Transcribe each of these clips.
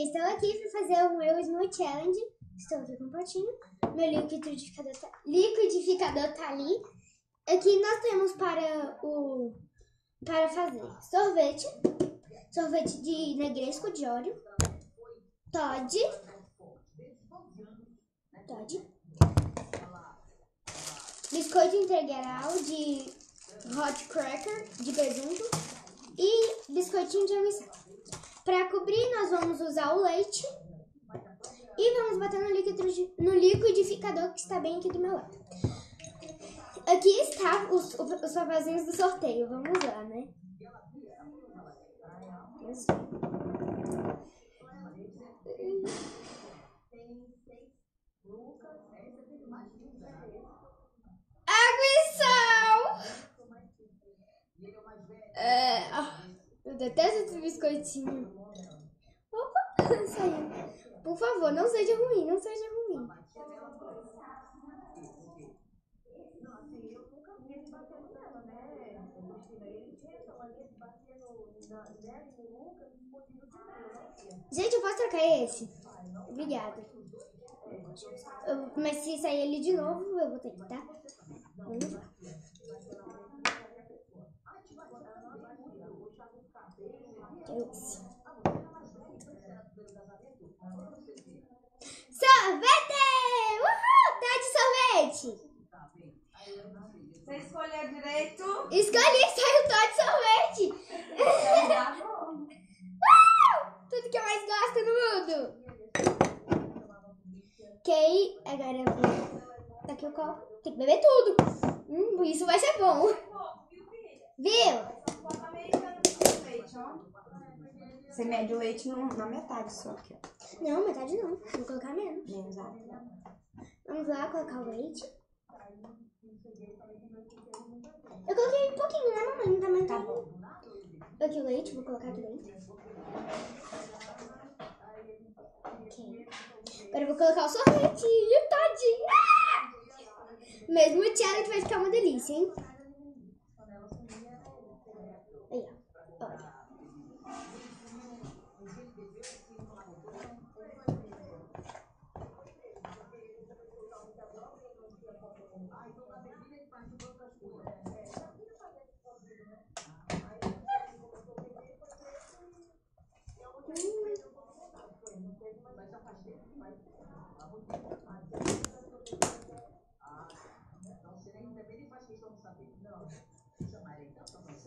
estou aqui para fazer o meu Smooth Challenge. Estou aqui com o potinho. Meu liquidificador tá ali. Aqui nós temos para fazer sorvete. Sorvete de negresco de óleo. Todd. Biscoito integral de hot cracker, de presunto. E biscoitinho de água e sal. Para cobrir, nós vamos usar o leite. E vamos botar no liquidificador que está bem aqui do meu lado. Aqui está os papazinhos do sorteio. Vamos lá, né? Água e sal! Eu detesto esse biscoitinho. Opa, saiu. Por favor, não seja ruim, não seja ruim. Gente, eu posso trocar esse? Obrigada. Mas se sair ele de novo, eu vou ter que, tá? Vamos lá. Sorvete! Uhul! Tá de sorvete! Você escolheu direito? Escolhi, saiu Todd de sorvete! Tá bom. Tudo que eu mais gosto no mundo! Ok, agora eu vou... Tá aqui o copo. Tem que beber tudo! Isso vai ser bom! Viu? Você mede o leite na metade só aqui, ó. Não, metade não. Vou colocar menos. Exato. Vamos lá colocar o leite. Eu coloquei um pouquinho, né, mamãe? Não tá muito. Tá bom. Aqui o leite, vou colocar aqui dentro. Ok. Agora eu vou colocar o sorvete e o todinho. Mesmo o challenge vai ficar uma delícia, hein? Aí, ó. Olha.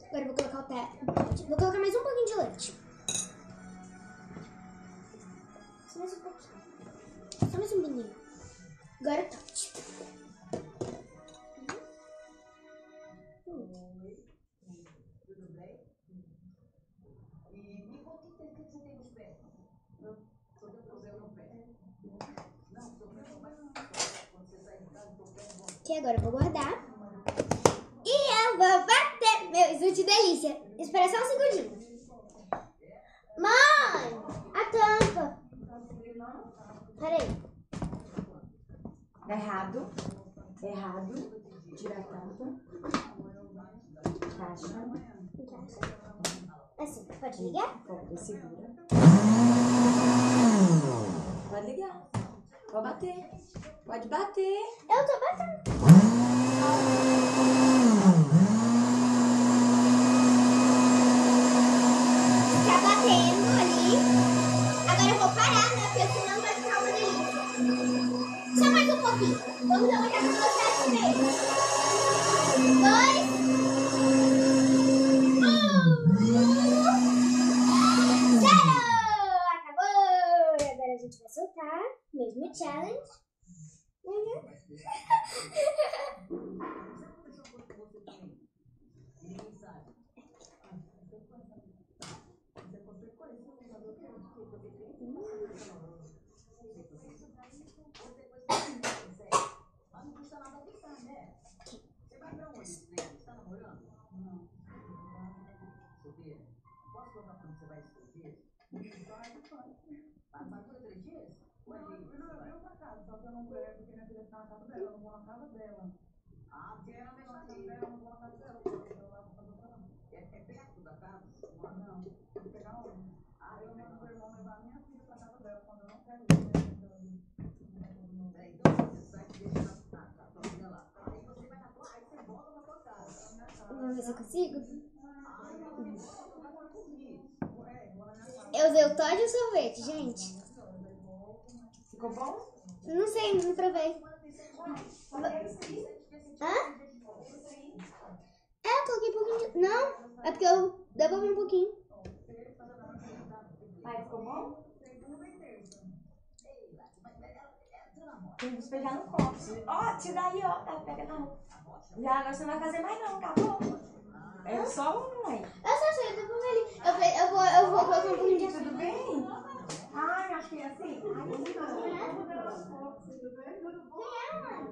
Agora eu vou colocar o Todd. Vou colocar mais um pouquinho de leite. Só mais um pouquinho. Só mais um pouquinho. Agora o Todd. Ok, agora eu vou guardar. E eu vou bater meu smoothie delícia. Espera só um segundinho. Mãe, a tampa. Peraí. Errado. Tira a tampa. Encaixa. Assim, pode ligar? Pode, segura. Pode ligar. Pode bater. Pode bater. Eu tô batendo. Tá batendo ali. Agora eu vou parar, né? Porque senão vai ficar uma delícia. Só mais um pouquinho. Vamos dar uma olhada no processo mesmo. 2, 1, 0! Acabou! E agora a gente vai soltar. Mesmo challenge. Só que eu não quero, porque minha filha tá na casa dela, eu não vou na casa dela. Ah, porque ela mesmo ali. Eu não vou na casa dela, porque eu levo pra fazer pra lá. É perto da casa? Não, tem que pegar onde? Ah, eu mando o irmão levar minha filha pra casa Vamos ver se eu consigo. Eu usei o Toddy e o sorvete, gente. Ficou bom? Não sei, não provei. Hã? É, eu coloquei um pouquinho de... Não, é porque eu devolvi um pouquinho. Aí ficou bom? Tem que despejar no copo. Ó, tira aí, ó. Tá, pega na roupa. Já agora você não vai fazer mais não, acabou. É só um aí. Eu só sei, eu devolvi ali. Eu vou colocar um pouquinho de açúcar. Tudo bem? Ai, acho que é assim. Ai, Quem é, mãe?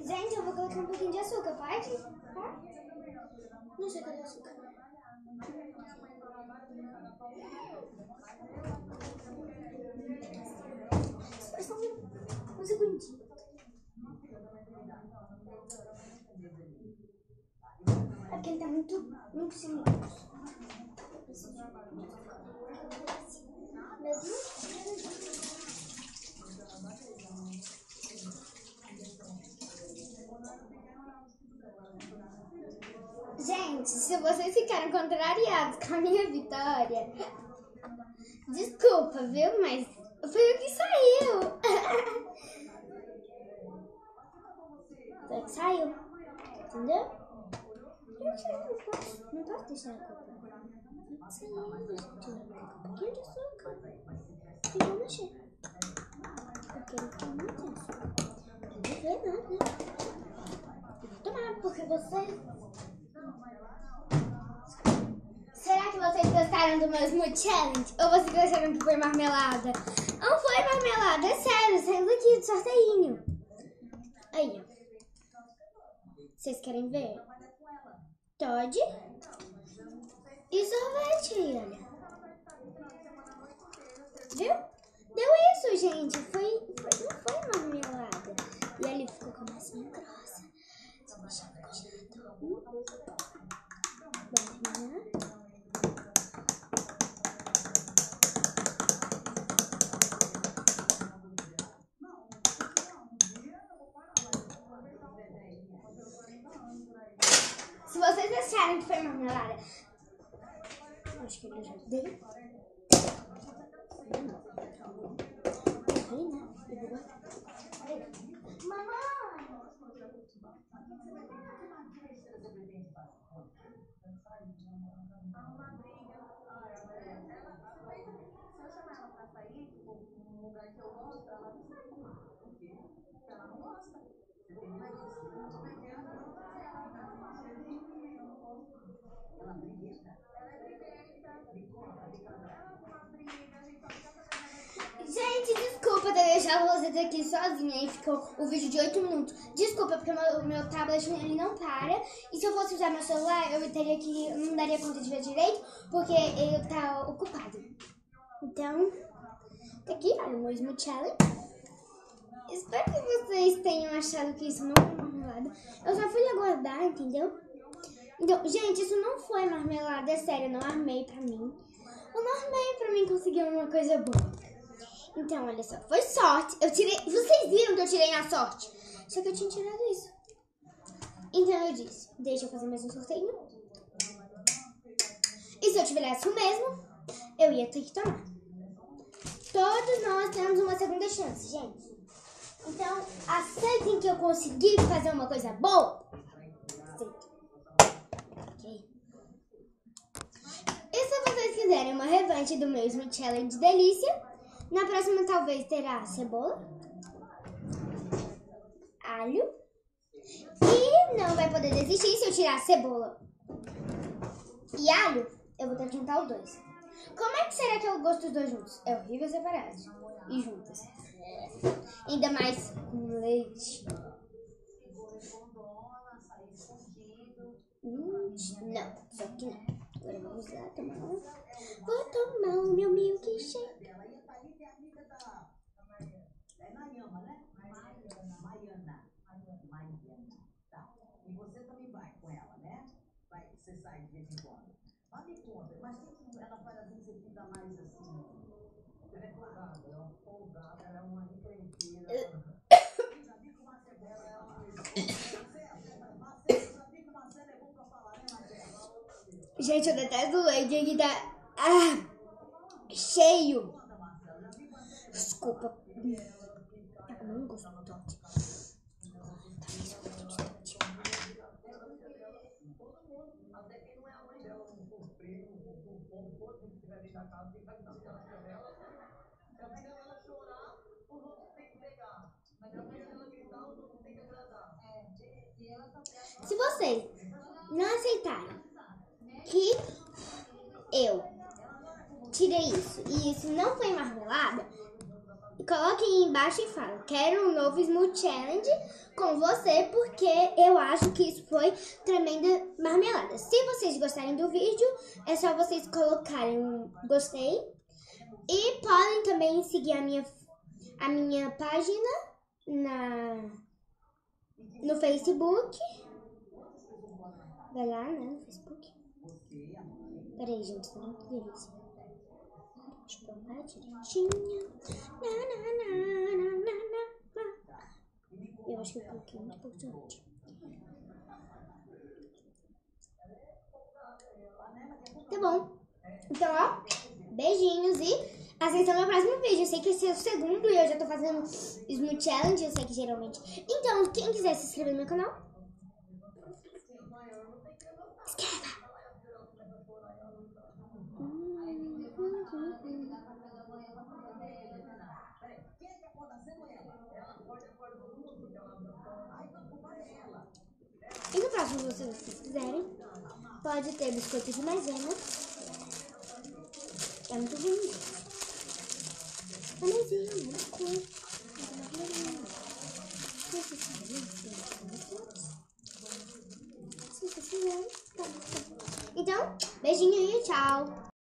Gente, eu vou colocar um pouquinho de açúcar, pode? Não sei cadê o açúcar. Só um segundinho. É porque ele tá muito silencioso. Gente, se vocês ficaram contrariados com a minha vitória, desculpa, viu? Mas foi o que saiu. Foi o que saiu. Entendeu? Não posso deixar a culpa. Saiu, gente. Um pouquinho de açúcar. E vou mexer. Porque não tem muito açúcar. Não vou ver nada, né? Vou tomar, porque vocês... Será que vocês gostaram do meu Smooth Challenge? Ou vocês gostaram que foi marmelada? Não foi marmelada, é sério, saiu daqui do sorteinho. Aí, ó. Vocês querem ver? Toddy e sorvete aí, olha. Viu? Deu isso, gente. Não foi marmelada. E ali ficou com a massinha grossa. Se deixar no congelador. Vamos terminar. Se vocês acharem que foi marmelada, acho que ele já deu. Mamãe! Gente, desculpa ter deixado vocês aqui sozinha e ficou o vídeo de 8 minutos. Desculpa, porque meu tablet ele não para. E se eu fosse usar meu celular, eu não daria conta de ver direito, porque ele tá ocupado. Então, tá aqui, olha, o meu Smooth Challenge. Espero que vocês tenham achado que isso não foi marmelada. Eu só fui aguardar, entendeu? Então, gente, isso não foi marmelada, é sério, eu não armei pra mim. Eu não armei pra mim conseguir uma coisa boa. Então, olha só, foi sorte. Eu tirei, vocês viram que eu tirei na sorte. Só que eu tinha tirado isso. Então eu disse, deixa eu fazer mais um sorteio. E se eu tivesse o mesmo, eu ia ter que tomar. Todos nós temos uma segunda chance, gente. Então, aceitem que eu consegui fazer uma coisa boa. Ok. E se vocês quiserem uma revanche do meu Smooth Challenge delícia, na próxima talvez terá cebola, alho e não vai poder desistir se eu tirar a cebola e alho, eu vou ter que juntar os dois. Como é que será que eu gosto dos dois juntos? É horrível separados e juntos. Ainda mais com leite. Não, só que não. Agora vamos lá tomar um. Vou tomar o meu milkshake. E você também vai com ela, né? Você sai de vez em quando. Mas me conta, mas ela faz assim, você fica mais assim. Ela é folgada, ela é uma encrenqueira. Gente, eu detesto o leite, ele tá cheio. Desculpa. Tá comendo gostoso. Se vocês não aceitarem que eu tirei isso e isso não foi marmelada, coloquem aí embaixo e falem: quero um novo Smooth Challenge com você, porque eu acho que isso foi tremenda marmelada. Se vocês gostarem do vídeo, é só vocês colocarem um gostei. E podem também seguir a minha página no Facebook. Vai lá, né, no Facebook. Peraí, gente, tá muito delícia. Deixa eu colocar direitinho. Eu acho que eu coloquei muito pouco de leite. Tá bom. Então, ó, beijinhos e assistam meu próximo vídeo. Eu sei que esse é o segundo e eu já tô fazendo Smooth Challenge, eu sei que geralmente. Então, quem quiser se inscrever no meu canal, inscreva. E no próximo, se vocês quiserem, pode ter biscoito de maisena. É muito bom. A maisena, uma cor. Se vocês quiserem, tá. Então, beijinho e tchau.